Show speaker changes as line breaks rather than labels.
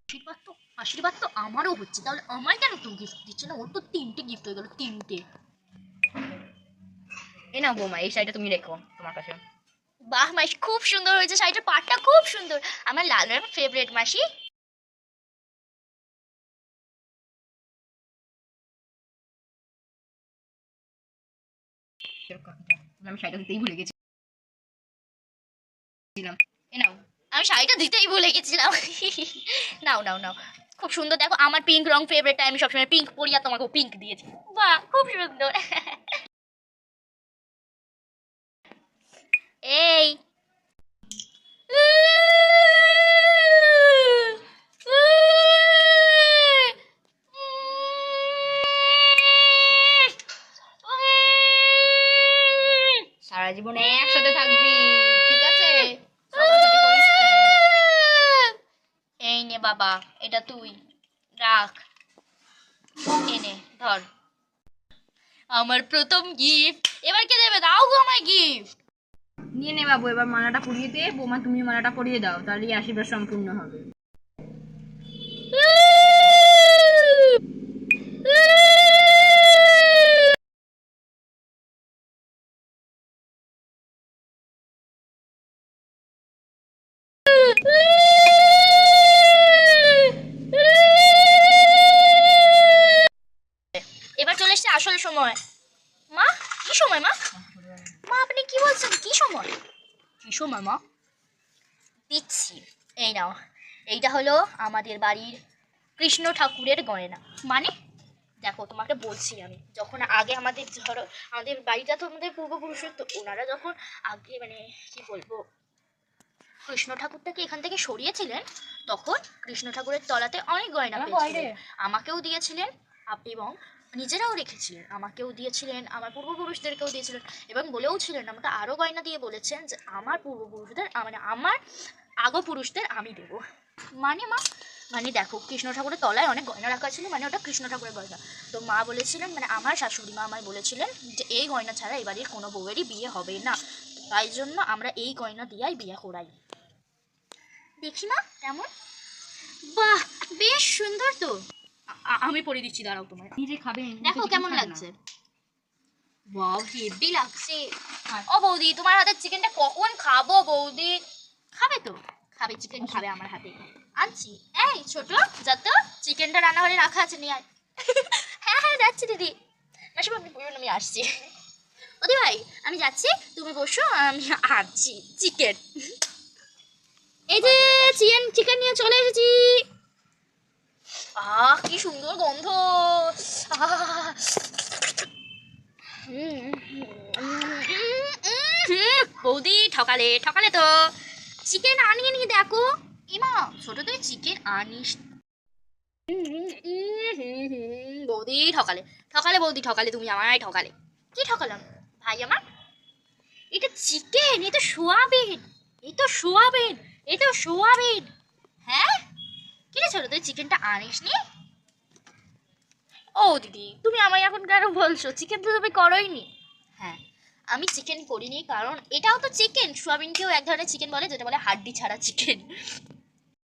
আশীর্বাদ তো আশীর্বাদ তো আমারও হচ্ছে, তাহলে আমার কেন কেউ গিফট দিচ্ছে না? ওর তো 3টে গিফট হয়ে গেল, 3টে।
এই নাও বৌমা, এই শাড়িটা তুমি রেখো তোমার কাছে।
বাহ মাসি, খুব সুন্দর হয়েছে শাড়িটার পাটটা, খুব সুন্দর। আমার লাল রঙ ফেভারিট মাসি।
আমি শাড়িটা দিতেই ভুলে গেছিলাম। এই নাও।
আমি শাড়িটা দিতেই ভুলে গেছিলাম। নাও নাও নাও, খুব সুন্দর। দেখো আমার পিঙ্ক রং ফেভারিট, আমি সবসময় পিঙ্ক পরি আর তোমাকেও পিঙ্ক দিয়েছি। বাহ, খুব সুন্দর। এই
সারা জীবনে একসাথে থাকবি, ঠিক আছে? সবার সাথে করিস না।
এই নে বাবা, এটা তুই রাখ, এনে ধর আমার প্রথম গিফট। এবার কে দেবে? দাও গো আমায় গিফট।
নিয়ে নে বাবু, এবার মালাটা পরিয়ে দে। বৌমা তুমি মালাটা পরিয়ে দাও, তাহলেই আশীর্বাদ সম্পূর্ণ হবে।
এবার চলে এসছে আসল সময়। মা, কি সময় মা? মা আপনি কি বলছেন? কি সময়? কি সময় মা? দিচ্ছি, এই নাও। এইটা হলো আমাদের বাড়ির কৃষ্ণ ঠাকুরের গয়না। মানে দেখো, তোমাকে বলছি আমি, যখন আগে আমাদের ধরো আমাদের বাড়িটা তো আমাদের পূর্বপুরুষের, তো ওনারা যখন আগে মানে কি বলবো, কৃষ্ণ ঠাকুরটাকে এখান থেকে সরিয়েছিলেন, তখন কৃষ্ণ ঠাকুরের তলাতে অনেক গয়না পেয়েছিলেন। আমাকেও দিয়েছিলেন এবং নিজেরাও রেখেছিলেন, আমাকেও দিয়েছিলেন, আমার পূর্বপুরুষদেরকেও দিয়েছিলেন, এবং বলেও ছিলেন আমাকে আরও গয়না দিয়ে বলেছেন যে আমার পূর্বপুরুষদের মানে আমার আগপুরুষদের আমি দেবো। মানে মা, মানে দেখো, কৃষ্ণ ঠাকুরের তলায় অনেক গয়না রাখা ছিল, মানে ওটা কৃষ্ণ ঠাকুরের গয়না। তো মা বলেছিলেন, মানে আমার শাশুড়ি মা আমায় বলেছিলেন যে এই গয়না ছাড়া এই বাড়ির কোনো বউয়েরই বিয়ে হবে না, তাই জন্য আমরা এই গয়না দিয়েই বিয়ে করাই। দেখি মা কেমন। বাহ, বেশ সুন্দর তো। আমি পরে দিচ্ছি, দাঁড়াও তোমায়।
নিজে খাবে,
দেখো কেমন লাগছে। ওয়াও, হেভি লাগছে। ও বৌদি, তোমার হাতের চিকেনটা কখন খাবো বৌদি? খাবে তো? খাবে, চিকেন খাবে আমার হাতে। আনছি। এই ছোট, যা তো, চিকেনটা রান্নাঘরে রাখা আছে, নিয়ে আয়। হ্যাঁ হ্যাঁ যাচ্ছি দিদি। মাসিমা আপনি বলুন, আমি আসছি। ওদি ভাই, আমি যাচ্ছি, তুমি বসো, আমি আসছি। চিকেন, এই যে চিকেন নিয়ে চলে এসেছি। আহ, কি সুন্দর গন্ধ। আহ, বৌদি ঠকালে ঠকালে তো। চিকেন আনিয়ে নিয়ে দেখো। ইমা, ছোট তুই চিকেন আনিস। বৌদি ঠকালে ঠকালে, বৌদি ঠকালে, তুমি আমায় ঠকালে। কি ঠকালাম ভাই আমার? এটা চিকেন, এটা সোয়াবিন, এই তো সোয়াবিন, এই তো সোয়াবিন। হ্যাঁ, কি রে ছোট, তুই চিকেনটা আনিস নি? ও দিদি, তুমি আমায় এখন কেন বলছো? চিকেন তো তুমি করোইনি। হ্যাঁ, আমি চিকেন করিনি, কারণ এটাও তো চিকেন, সোয়াবিনকেও এক ধরনের চিকেন বলে, যেটা বলে হাড্ডি ছাড়া চিকেন।